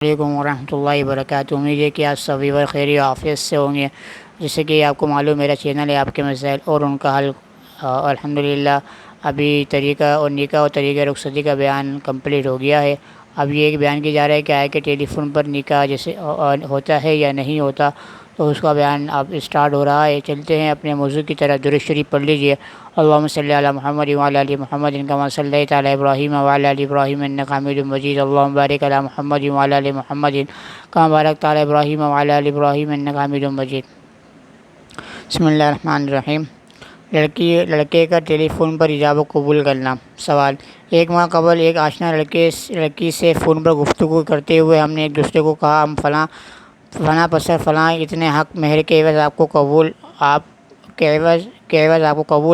علیکم ورحمۃ اللہ وبرکاتہ۔ امید ہے کہ آپ سبھی خیری و عافیت سے ہوں گے۔ جیسے کہ آپ کو معلوم میرا چینل ہے آپ کے مسائل اور ان کا حل۔ الحمدللہ ابھی طریقہ اور نکاح اور طریقہ رخصتی کا بیان کمپلیٹ ہو گیا ہے۔ اب یہ ایک بیان کیا جا رہا ہے کہ آئے کہ ٹیلی فون پر نکاح جیسے ہوتا ہے یا نہیں ہوتا، تو اس کا بیان اب اسٹارٹ ہو رہا ہے۔ چلتے ہیں اپنے موضوع کی طرح۔ درود شریف پڑھ لیجئے۔ اللہم صلی علی محمد وعلی آل محمد کما صلیت علی ابراہیم وعلی آل ابراہیم انک حمید مجید۔ اللہم بارک علی محمد وعلی آل محمد کما بارکت علی ابراہیم وعلی آل ابراہیم انک حمید مجید۔ بسم اللہ الرحمن الرحیم۔ لڑکے کا ٹیلی فون پر ایجاب و قبول کرنا۔ سوال: ایک ماہ قبل ایک آشنا لڑکی سے فون پر گفتگو کرتے ہوئے ہم نے ایک دوسرے کو کہا ہم فلاں پسر فلاں اتنے حق مہر کے عوض آپ کو قبول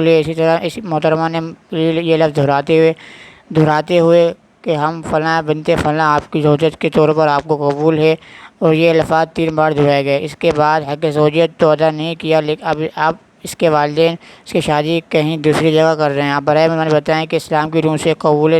ہے۔ اسی طرح اس محترمہ نے یہ لفظ دہراتے ہوئے کہ ہم فلاں بنت فلاں آپ کی زوجت کے طور پر آپ کو قبول ہے، اور یہ الفاظ 3 بار دہرائے گئے۔ اس کے بعد حق زوجیت تو ادا نہیں کیا، لیکن اب اس کے والدین اس کی شادی کہیں دوسری جگہ کر رہے ہیں۔ آپ برائے مہربانی بتائیں کہ اسلام کی روح سے قبول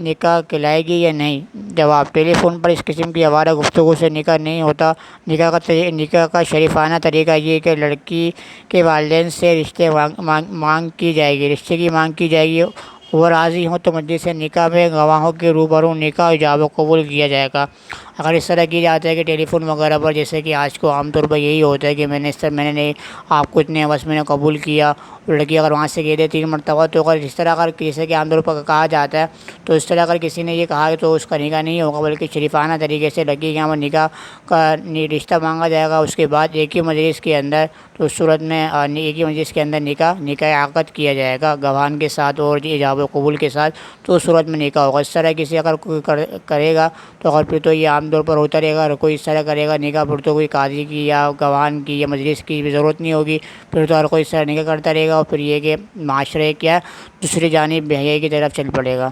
نکاح کہلائے گی یا نہیں؟ جواب: ٹیلی فون پر اس قسم کی آوارہ گفتگو سے نکاح نہیں ہوتا۔ نکاح کا شریفانہ طریقہ یہ ہے کہ لڑکی کے والدین سے رشتے کی مانگ کی جائے گی، وہ راضی ہوں تو مجلس نکاح میں گواہوں کے روبرو نکاح ایجاب و قبول کیا جائے گا۔ اگر اس طرح کی جاتا ہے کہ ٹیلی فون وغیرہ پر، جیسے کہ آج کو عام طور پر یہی ہوتا ہے کہ میں نے آپ کو اتنے عوض میں نے قبول کیا، لڑکی اگر وہاں سے کہہ دے 3 مرتبہ، تو اگر اس طرح اگر جیسے کہ عام طور پر کہا جاتا ہے، تو اس طرح اگر کسی نے یہ کہا تو اس کا نکاح نہیں ہوگا، بلکہ شریفانہ طریقے سے لڑکی کے یہاں پر نکاح کا رشتہ مانگا جائے گا۔ اس کے بعد ایک ہی مجلس کے اندر، تو اس صورت میں ایک ہی مجلس کے اندر نکاح عقد کیا جائے گا گواہان کے ساتھ اور ایجاب و قبول کے ساتھ، تو اس صورت میں نکاح ہوگا۔ اس طرح کسی اگر کوئی کرے گا تو اگر پھر تو یہ عام طور پر ہوتا رہے گا، اگر کوئی اس طرح کرے گا نکاح، پھر تو کوئی قاضی کی یا گواہان کی یا مجلس کی بھی ضرورت نہیں ہوگی، پھر تو ہر کوئی اس طرح نکاح کرتا رہے گا، اور پھر یہ کہ معاشرے کیا دوسری جانب بہیائی کی طرف چل پڑے گا۔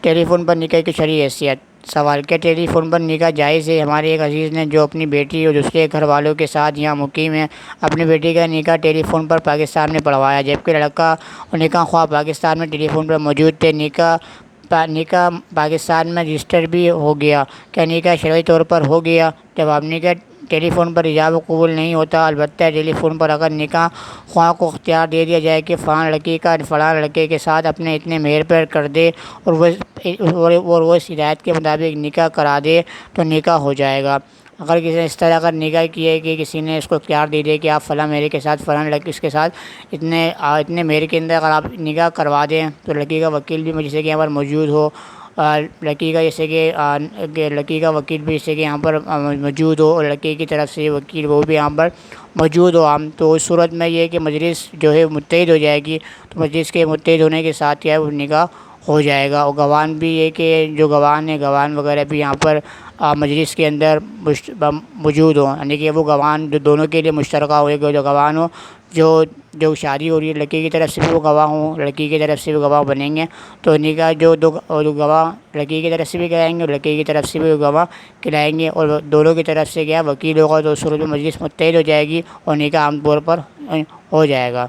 ٹیلی فون پر نکاح کی شرعی حیثیت۔ سوال: کیا ٹیلی فون پر نکاح جائز ہے؟ ہمارے ایک عزیز نے جو اپنی بیٹی اور دوسرے گھر والوں کے ساتھ یہاں مقیم ہے، اپنی بیٹی کا نکاح ٹیلی فون پر پاکستان میں پڑھوایا، جبکہ لڑکا اور نکاح خواہ پاکستان میں ٹیلی فون پر موجود تھے۔ نکاح پاکستان میں رجسٹر بھی ہو گیا، کیا نکاح شرعی طور پر ہو گیا؟ جواب: نکاح ٹیلی فون پر ایجاب و قبول نہیں ہوتا، البتہ ٹیلی فون پر اگر نکاح خواہ کو اختیار دے دیا جائے کہ فلاں لڑکی کا فلاں لڑکے کے ساتھ اپنے اتنے مہر پر کر دے اور وہ اس ہدایت کے مطابق نکاح کرا دے تو نکاح ہو جائے گا۔ اگر کسی نے اس طرح اگر نکاح کی ہے کہ کسی نے اس کو اختیار دے دیا کہ آپ فلاں مہر کے ساتھ فلاں لڑکی اس کے ساتھ اتنے مہر کے اندر اگر آپ نکاح کروا دیں، تو لڑکی کا وکیل بھی جیسے کہ یہاں پر موجود ہو، لڑکی کا وکیل بھی جیسے کہ یہاں پر موجود ہو، اور لڑکی کی طرف سے وکیل وہ بھی یہاں پر موجود ہو عام، تو اس صورت میں یہ کہ مجلس جو ہے متحد ہو جائے گی، تو مجلس کے متحد ہونے کے ساتھ کیا ہے وہ نکاح ہو جائے گا۔ اور گواہان بھی یہ کہ جو گواہان وغیرہ بھی یہاں پر مجلس کے اندر موجود ہوں، یعنی کہ وہ گواہان جو دونوں کے لیے مشترکہ ہوئے گا، جو گواہان ہوں، جو شادی ہو رہی ہے لڑکی کی طرف سے بھی وہ گواہ ہوں، لڑکی کی طرف سے بھی گواہ بنیں گے، تو نکاح جو گواہ لڑکی کی طرف سے بھی کرائیں گے اور لڑکی کی طرف سے بھی گواہ کرائیں گے، اور دونوں کی طرف سے کیا وکیل ہوگا، تو اس صورت میں مجلس متحد ہو جائے گی اور نکاح عام طور پر ہو جائے گا۔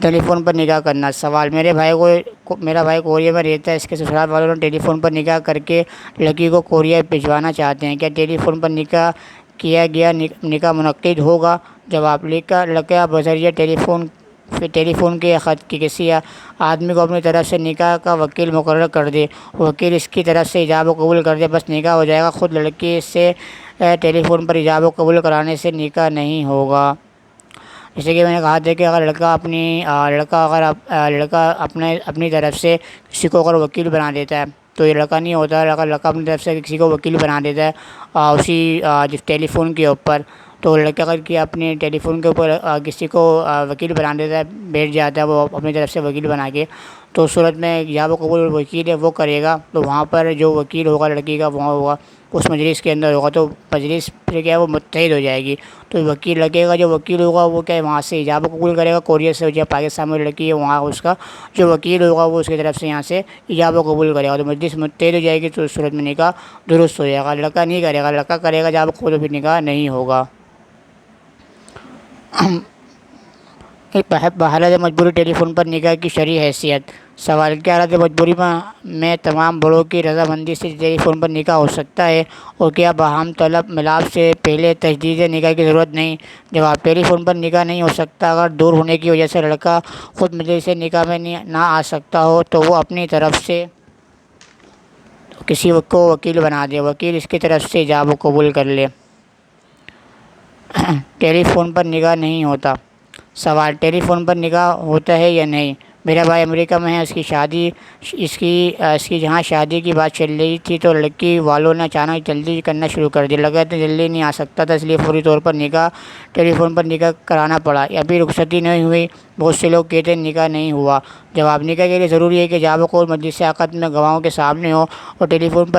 ٹیلی فون پر نکاح کرنا۔ سوال: میرا بھائی کوریا میں رہتا ہے، اس کے سسرال والوں نے ٹیلی فون پر نکاح کر کے لڑکی کو کوریا بھجوانا چاہتے ہیں، کیا ٹیلی فون پر نکاح کیا گیا نکاح منعقد ہوگا؟ جواب: لڑکا بذریعہ ٹیلی فون کے خط کی کسی آدمی کو اپنی طرف سے نکاح کا وکیل مقرر کر دے، وکیل اس کی طرف سے ایجاب و قبول کر دے، بس نکاح ہو جائے گا۔ خود لڑکی سے ٹیلی فون پر ایجاب و قبول کرانے سے نکاح نہیں ہوگا۔ جیسے کہ میں نے کہا تھا کہ اگر لڑکا اپنی طرف سے کسی کو اگر وکیل بنا دیتا ہے تو یہ لڑکا نہیں ہوتا ہے، اگر لڑکا اپنی طرف سے کسی کو وکیل بنا دیتا ہے اسی ٹیلی فون کے اوپر، تو لڑکا اگر اپنے ٹیلی فون کے اوپر کسی کو وکیل بنا دیتا ہے، بیٹھ جاتا ہے وہ اپنی طرف سے وکیل بنا کے، تو اس صورت میں ایجاب و قبول وکیل ہے وہ کرے گا، تو وہاں پر جو وکیل ہوگا لڑکی کا وہاں ہوگا اس مجلس کے اندر ہوگا، تو مجلس پھر کیا ہے وہ متحد ہو جائے گی، تو وکیل لگے گا، جو وکیل ہوگا وہ کیا ہے وہاں سے ایجاب و قبول کرے گا، کوریا سے جو پاکستان میں لڑکی ہے وہاں اس کا جو وکیل ہوگا وہ اس کی طرف سے یہاں سے ایجاب و قبول کرے گا، تو مجلس متحد ہو جائے گی، تو اس صورت میں نکاح درست ہو جائے گا۔ لڑکا نہیں کرے گا، لڑکا کرے گا ایجاب و قبول، پھر نکاح نہیں ہوگا۔ بحالت مجبوری ٹیلی فون پر نکاح کی شرعی حیثیت۔ سوال: کیا حالت مجبوری میں تمام بڑوں کی رضامندی سے ٹیلی فون پر نکاح ہو سکتا ہے، اور کیا باہم طلب ملاپ سے پہلے تجدید نکاح کی ضرورت نہیں؟ جواب: ٹیلی فون پر نکاح نہیں ہو سکتا۔ اگر دور ہونے کی وجہ سے لڑکا خود مجلس نکاح میں نہ آ سکتا ہو تو وہ اپنی طرف سے کسی کو وکیل بنا دے، وکیل اس کی طرف سے ایجاب و قبول کر لے۔ ٹیلی فون پر نکاح نہیں ہوتا۔ سوال: ٹیلی فون پر نکاح ہوتا ہے یا نہیں؟ میرا بھائی امریکہ میں ہے، اس کی جہاں شادی کی بات چل رہی تھی تو لڑکی والوں نے اچانک جلدی کرنا شروع کر دیا۔ لگا تو جلدی نہیں آ سکتا تھا، اس لیے فوری طور پر ٹیلی فون پر نکاح کرانا پڑا۔ ابھی رخصتی نہیں ہوئی، بہت سے لوگ کہتے ہیں نکاح نہیں ہوا۔ جواب: نکاح کے لیے ضروری ہے کہ ایجاب و قبول مجلس عقد میں گواہوں کے سامنے ہو، اور ٹیلی فون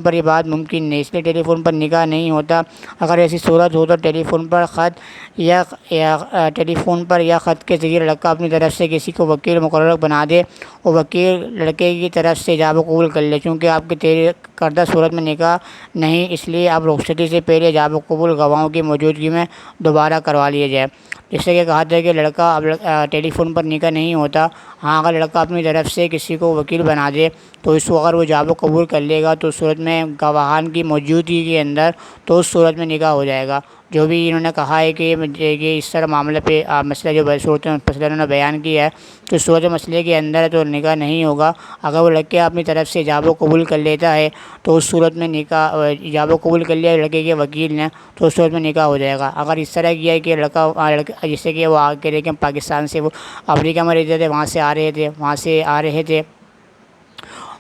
پر یہ بات ممکن نہیں، اس لیے ٹیلی فون پر نکاح نہیں ہوتا۔ اگر ایسی صورت ہو تو ٹیلی فون پر یا خط کے ذریعے لڑکا اپنی طرف سے کسی کو وکیل مقرر بنا دے، اور وکیل لڑکے کی طرف سے ایجاب و قبول کر لے۔ چونکہ آپ کی طے کردہ صورت میں نکاح نہیں، اس لیے اب رخصتی سے پہلے ایجاب و قبول گواہوں کی موجودگی میں دوبارہ کروا لیا جائے۔ جیسے کہ کہا تھا کہ لڑکا اب ٹیلی فون پر نکاح نہیں ہوتا۔ ہاں، اگر لڑکا اپنی طرف سے کسی کو وکیل بنا دے تو اگر وہ ایجاب و قبول کر لے گا تو اس صورت میں گواہان کی موجودگی کے اندر تو اس صورت میں نکاح ہو جائے گا۔ جو بھی انہوں نے کہا ہے کہ اس طرح معاملے پہ مسئلہ جو صورت مسئلہ انہوں نے بیان کیا ہے تو اس صورت مسئلے کے اندر تو نکاح نہیں ہوگا۔ اگر وہ لڑکے اپنی طرف سے ایجاب و قبول کر لیتا ہے تو اس صورت میں نکاح، ایجاب و قبول کر لیا لڑکے کے وکیل نے تو اس صورت میں نکاح ہو جائے گا۔ اگر اس طرح کیا ہے کہ لڑکا جیسے کہ وہ کہہ رہے کہ پاکستان سے وہ امریکہ میں رہتے تھے، وہاں سے آ رہے تھے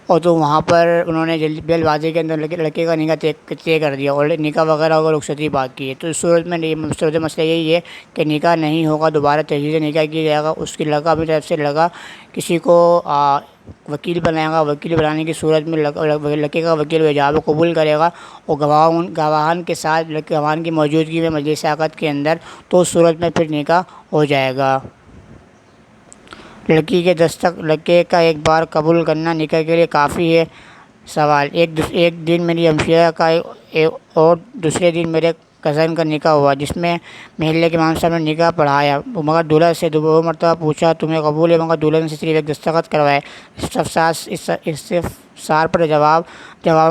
اور تو وہاں پر انہوں نے جلد بازی کے اندر لڑکے کا نکاح طے کر دیا اور نکاح وغیرہ ہوگا، رخصتی باقی ہے، تو اس صورت میں صورت مسئلہ یہی ہے کہ نکاح نہیں ہوگا، دوبارہ تجدید نکاح کیا جائے گا۔ اس کی لڑکا اپنی طرف سے کسی کو وکیل بنائے گا، وکیل بنانے کی صورت میں لڑکے کا وکیل ایجاب و قبول کرے گا اور گواہان کے ساتھ گواہان کی موجودگی میں مجلس عقد کے اندر، تو اس صورت میں پھر نکاح ہو جائے گا۔ لڑکی کے لڑکے کا ایک بار قبول کرنا نکاح کے لیے کافی ہے۔ سوال: ایک دن میری ہمشیرہ کا اور دوسرے دن میرے کزن کا نکاح ہوا، جس میں محلے کے امام صاحب نے نکاح پڑھایا، مگر دولہا سے 2 مرتبہ پوچھا تمہیں قبول ہے، مگر دلہن سے صرف ایک دستخط کروائے۔ استفسار پر جواب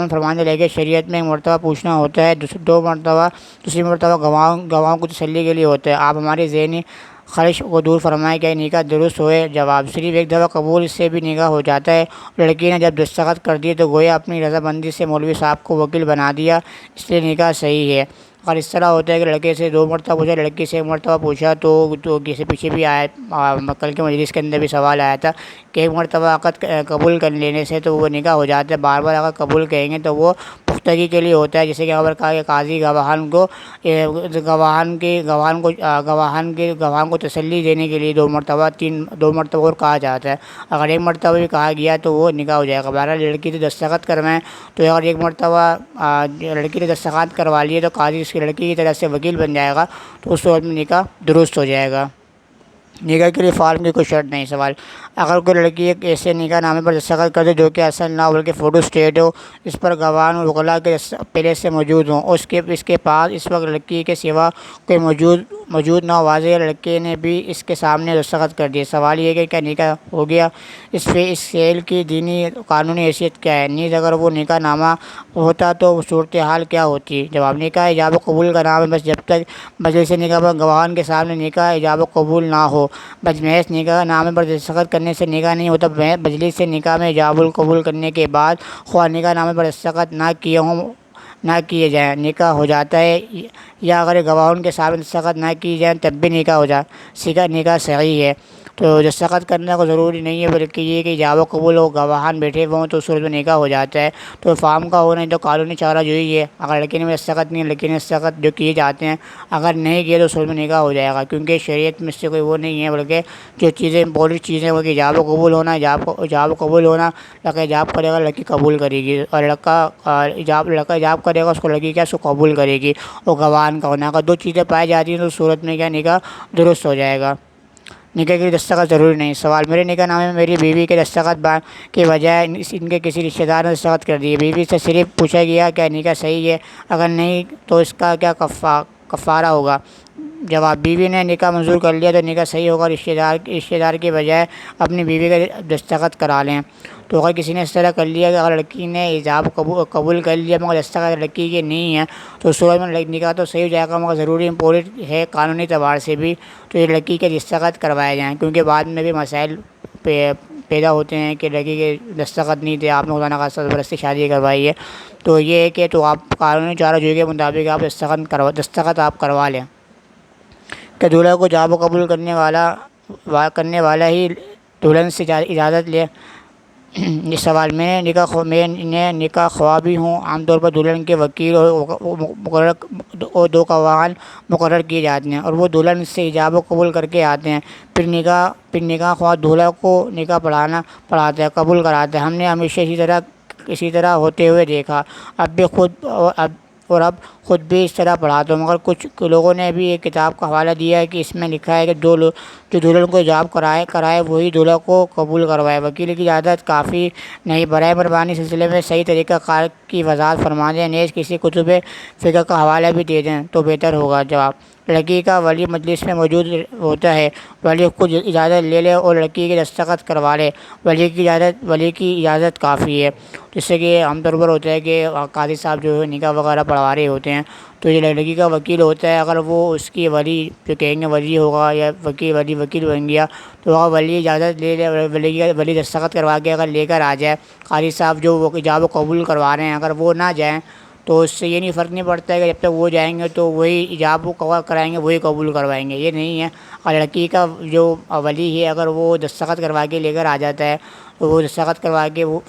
میں فرمانے لگے شریعت میں 1 مرتبہ پوچھنا ہوتا ہے، دوسری مرتبہ گواہوں کو تسلی کے لیے ہوتا ہے۔ آپ ہماری ذہنی خواہش کو دور فرمائیں، کیا نکاح درست ہوئے؟ جواب: صرف ایک دفعہ قبول سے بھی نکاح ہو جاتا ہے۔ لڑکی نے جب دستخط کر دیے تو گویا اپنی رضامندی سے مولوی صاحب کو وکیل بنا دیا، اس لیے نکاح صحیح ہے۔ اگر اس طرح ہوتا ہے کہ لڑکے سے 2 مرتبہ پوچھا، لڑکی سے 1 مرتبہ پوچھا تو کسی پیچھے بھی آیا، کل کے مجلس کے اندر بھی سوال آیا تھا کہ 1 مرتبہ عقد قبول کر لینے سے تو وہ نکاح ہو جاتا ہے، بار بار اگر قبول کہیں گے تو وہ پختگی کے لیے ہوتا ہے۔ جیسے کہ خبر کہا کہ قاضی گواہان کو تسلی دینے کے لیے 2 مرتبہ اور کہا جاتا ہے۔ اگر 1 مرتبہ بھی کہا گیا تو وہ نکاح ہو جائے گا۔ بہرحال لڑکی سے دستخط کروائیں، تو اگر 1 مرتبہ لڑکی نے دستخط کروا لیے تو قاضی اس کی لڑکی کی طرف سے وکیل بن جائے گا، تو اس صورت میں نکاح درست ہو جائے گا۔ نکاح کے لیے فارم کی کوئی شرط نہیں۔ سوال: اگر کوئی لڑکی ایک ایسے نکاح نامے پر دستخط کر دے جو کہ اصل نہ ہو بلکہ فوٹو اسٹیٹ ہو، اس پر گواہان اور وکلاء کے پہلے سے موجود ہوں، اور اس کے پاس اس وقت لڑکی کے سوا کوئی موجود نہ ہو، واضح لڑکے نے بھی اس کے سامنے دستخط کر دیے، سوال یہ کہ کیا نکاح ہو گیا؟ اس فعل کی دینی قانونی حیثیت کیا ہے؟ نیز اگر وہ نکاح نامہ ہوتا تو صورتحال کیا ہوتی؟ جواب: نکاح ایجاب و قبول کا نام ہے، بس جب تک مجلس نکاح پر گواہان کے سامنے نکاح ایجاب و قبول نہ ہو، بس محض نکاح نامے پر دستخط کرنے سے نکاح نہیں ہوتا۔ مجلس سے نکاح میں ایجاب القبول کرنے کے بعد خواہ نکاح نامے پر دستخط نہ کیے جائیں نکاح ہو جاتا ہے، یا اگر گواہوں کے سامنے دستخط نہ کیے جائیں تب بھی نکاح صحیح ہے۔ تو دستخط کرنے کو ضروری نہیں ہے، بلکہ یہ کہ ایجاب و قبول ہو، گواہان بیٹھے ہوئے ہوں تو صورت میں نکاح ہو جاتا ہے۔ تو فارم کا ہونا تو قانونی چارہ جو ہی ہے، اگر لڑکے نے دستخط نہیں، لڑکی نے دستخط جو کیے جاتے ہیں، اگر نہیں کیے تو صورت میں نکاح ہو جائے گا، کیونکہ شریعت میں سے کوئی وہ نہیں ہے، بلکہ جو چیزیں امپورٹنٹ چیزیں وہ کہ ایجاب و قبول ہونا، ایجاب و قبول ہونا، لڑکا ایجاب کرے گا لڑکی قبول کرے گی، اور لڑکا ایجاب کرے گا اس کو لڑکی کیا اس کو قبول کرے گی، اور گواہان کا ہونا، اگر 2 چیزیں پائی جاتی ہیں تو صورت میں کیا نکاح درست ہو جائے گا۔ نکاح کے لیے دستخط ضروری نہیں۔ سوال: میرے نکاح نامے میں میری بیوی کے دستخط کے بجائے ان کے کسی رشتہ دار نے دستخط کر دیے، بیوی سے صرف پوچھا گیا کیا نکاح صحیح ہے؟ اگر نہیں تو اس کا کیا کفارہ ہوگا؟ جواب: بیوی نے نکاح منظور کر لیا تو نکاح صحیح ہوگا، رشتہ دار کے بجائے اپنی بیوی کا دستخط کرا لیں۔ تو اگر کسی نے اس طرح کر لیا کہ اگر لڑکی نے ایجاب قبول کر لیا مگر دستخط لڑکی کے نہیں ہے تو اس صورت میں نکاح تو صحیح ہو جائے گا مگر ضروری امپورٹنٹ ہے قانونی اعتبار سے بھی تو یہ لڑکی کے دستخط کروائے جائیں، کیونکہ بعد میں بھی مسائل پیدا ہوتے ہیں کہ لڑکی کے دستخط نہیں تھے، آپ نے خدا نخواستہ زبردستی شادی کروائی ہے، تو یہ ہے کہ تو آپ قانونی چارہ جوئی کے مطابق آپ دستخط آپ کروا لیں کہ دولہا کو ایجاب قبول کرنے والا ہی دلہن سے اجازت لے۔ یہ سوال: میں نے نکاح خواہ بھی ہوں، عام طور پر دلہن کے وکیل اور دو گواہان مقرر کیے جاتے ہیں اور وہ دلہن سے ایجاب قبول کر کے آتے ہیں، پھر نکاح خواہ دولہا کو نکاح پڑھاتا ہے، قبول کراتا ہے۔ ہم نے ہمیشہ اسی طرح ہوتے ہوئے دیکھا، اب خود بھی اس طرح پڑھاتا ہوں، مگر کچھ لوگوں نے بھی ایک کتاب کا حوالہ دیا ہے کہ اس میں لکھا ہے کہ جو دلہن کو ایجاب کرائے وہی دولہا کو قبول کروائے۔ وکیل کی اجازت کافی نہیں، برائے مہربانی سلسلے میں صحیح طریقہ کار کی وضاحت فرما دیں، نیز کسی کتب فقہ کا حوالہ بھی دے دیں تو بہتر ہوگا۔ جواب: لڑکی کا ولی مجلس میں موجود ہوتا ہے، ولی خود اجازت لے لے اور لڑکی کے دستخط کروا لے، ولی کی اجازت کافی ہے۔ جس سے کہ عام طور پر ہوتا ہے کہ قاضی صاحب جو ہے نکاح وغیرہ پڑھوا رہے ہوتے ہیں تو یہ لڑکی کا وکیل ہوتا ہے، اگر وہ اس کی ولی جو کہیں گے ولی ہوگا یا وکیل بن گیا تو اگر ولی اجازت لے لے ولی دستخط کروا کے اگر لے کر آ جائے، قاضی صاحب جو وہ ایجاب قبول کروا رہے ہیں اگر وہ نہ جائیں تو اس سے یہ نہیں فرق نہیں پڑتا ہے کہ جب تک وہ جائیں گے تو وہی ایجاب کرائیں گے، وہی قبول کروائیں گے، یہ نہیں ہے۔ اور لڑکی کا جو ولی ہے اگر وہ دستخط کروا کے لے کر آ جاتا ہے تو وہ دستخط کروا کے وہ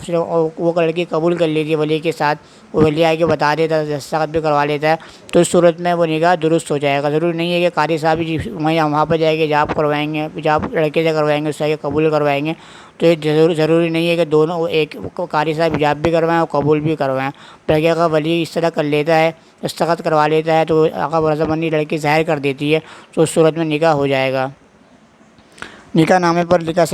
لڑکی قبول کر لیتی ہے ولی کے ساتھ، وہ ولی آ کے بتا دیتا ہے، دستخط بھی کروا لیتا ہے، تو اس صورت میں وہ نکاح درست ہو جائے گا۔ ضروری نہیں ہے کہ قاضی صاحب جی وہاں پہ جائے کے ایجاب کروائیں گے، ایجاب لڑکے سے کروائیں گے، اس سے قبول کروائیں گے، تو یہ ضروری نہیں ہے کہ دونوں ایک قاضی صاحب ایجاب بھی کروائیں اور قبول بھی کروائیں۔ لڑکے کا ولی اس طرح کر لیتا ہے، دستخط کروا لیتا ہے تو اگر رضامندی لڑکی ظاہر کر دیتی ہے تو اس صورت میں نکاح ہو جائے گا۔ نکاح نامے پر نکاح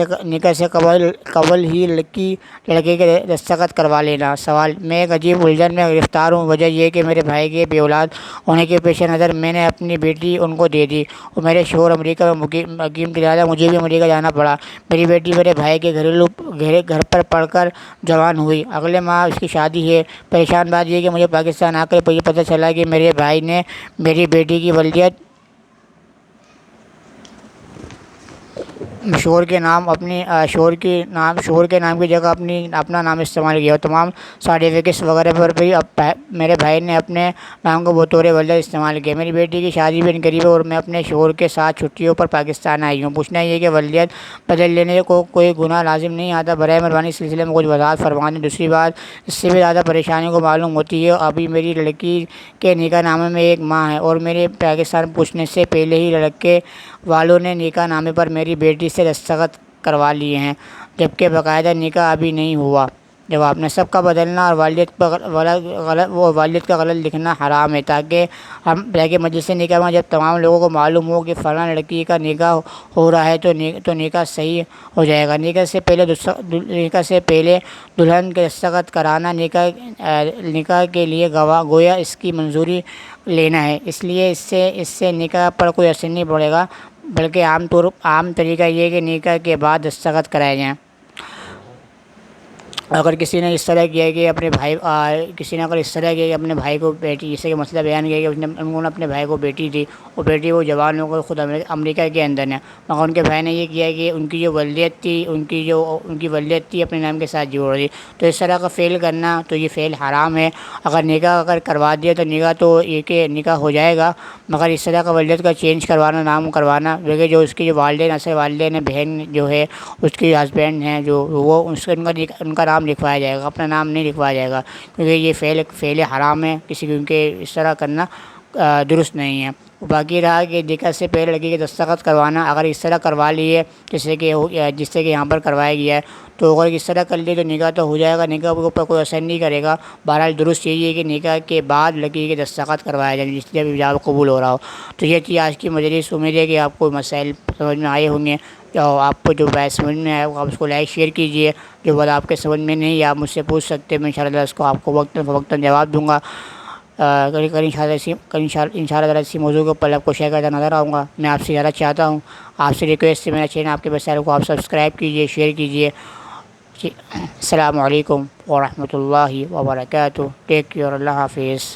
سے قبل ہی لڑکے کے دستخط کروا لینا۔ سوال: میں ایک عجیب الجھن میں گرفتار ہوں، وجہ یہ کہ میرے بھائی کے بے اولاد ہونے کے پیش نظر میں نے اپنی بیٹی ان کو دے دی اور میرے شوہر امریکہ میں مقیم تھے، لہٰذا مجھے بھی امریکہ جانا پڑا۔ میری بیٹی میرے بھائی کے گھر پر پڑھ کر جوان ہوئی، اگلے ماہ اس کی شادی ہے۔ پریشان بات یہ کہ مجھے پاکستان آ کر یہ پتہ چلا کہ میرے بھائی نے میری بیٹی کی ولادت شوہر کے نام کی جگہ اپنا نام استعمال کیا اور تمام سرٹیفکیٹس وغیرہ پر بھی میرے بھائی نے اپنے نام کو بطور ولادت استعمال کیا۔ میری بیٹی کی شادی بھی قریب ہے اور میں اپنے شوہر کے ساتھ چھٹیوں پر پاکستان آئی ہوں۔ پوچھنا یہ کہ ولادت بدل لینے کو کوئی گناہ لازم نہیں آتا، برائے مہربانی اس سلسلے میں کچھ وضاحت فرما دیں۔ دوسری بات اس سے بھی زیادہ پریشانی کو معلوم ہوتی ہے، ابھی میری لڑکی کے نکاح نامے میں 1 ماہ ہے اور میرے پاکستان پہنچنے سے پہلے ہی لڑکے والوں نے نکاح نامے پر میری بیٹی سے دستخط کروا لیے ہیں، جبکہ باقاعدہ نکاح ابھی نہیں ہوا۔ جواب: نسب کا بدلنا اور والد کا غلط لکھنا حرام ہے، تاکہ مجلس نکاح میں جب تمام لوگوں کو معلوم ہو کہ فلاں لڑکی کا نکاح ہو رہا ہے تو نکاح صحیح ہو جائے گا۔ نکاح سے پہلے دلہن کے دستخط کرانا نکاح کے لیے گویا اس کی منظوری لینا ہے، اس لیے اس سے نکاح پر کوئی اثر نہیں پڑے گا، بلکہ عام طریقہ یہ ہے کہ نکاح کے بعد دستخط کرائے جائیں۔ اگر کسی نے اس طرح کیا کہ اپنے بھائی کو بیٹی، جیسے کہ مسئلہ بیان کیا کہ انہوں نے اپنے بھائی کو بیٹی دی اور بیٹی وہ جوان ہو کر خود امریکہ کے اندر ہے، مگر ان کے بھائی نے یہ کیا کہ ان کی جو ولادت تھی اپنے نام کے ساتھ جوڑ دی، تو اس طرح کا فعل کرنا تو یہ فعل حرام ہے۔ اگر کروا دیا تو نکاح ہو جائے گا، مگر اس طرح کا ولادت کا چینج کروانا، نام کروانا، بلکہ جو اس کی جو والدین اصل والدین ہیں، بہن جو ہے اس کی ہسبینڈ ہیں جو وہ ان کا نام لکھوایا جائے گا، اپنا نام نہیں لکھوایا جائے گا، کیونکہ یہ فعل حرام ہے، کیونکہ اس طرح کرنا درست نہیں ہے۔ باقی رہا کہ نکاح سے پہلے لڑکی کے دستخط کروانا، اگر اس طرح کروا لیے جس سے کہ یہاں پر کروایا گیا ہے تو اگر اس طرح کر لیے تو نکاح تو ہو جائے گا، نکاح کے اوپر کوئی اثر نہیں کرے گا۔ بہرحال درست یہی ہے کہ نکاح کے بعد لڑکی کے دستخط کروایا جائے جس سے ایجاب قبول ہو رہا ہو۔ تو یہ تھی آج کی مجلس، امید ہے کہ آپ کو مسائل سمجھ میں آئے ہوں گے، آپ کو جو بات سمجھ میں آئے آپ اس کو لائک شیئر کیجیے، جو بات آپ کے سمجھ میں نہیں آپ مجھ سے پوچھ سکتے ہیں، میں انشاءاللہ اس کو آپ کو وقتاً فوقتاً جواب دوں گا۔ انشاءاللہ اسی موضوع کے اوپر آپ کو شیئر کرتا نظر آؤں گا۔ میں آپ سے زیادہ چاہتا ہوں، آپ سے ریکویسٹ ہے، میرا چینل آپ کے چینل کو آپ سبسکرائب کیجیے، شیئر کیجیے۔ السلام علیکم ورحمۃ اللہ وبرکاتہ۔ ٹیک کیئر، اللہ حافظ۔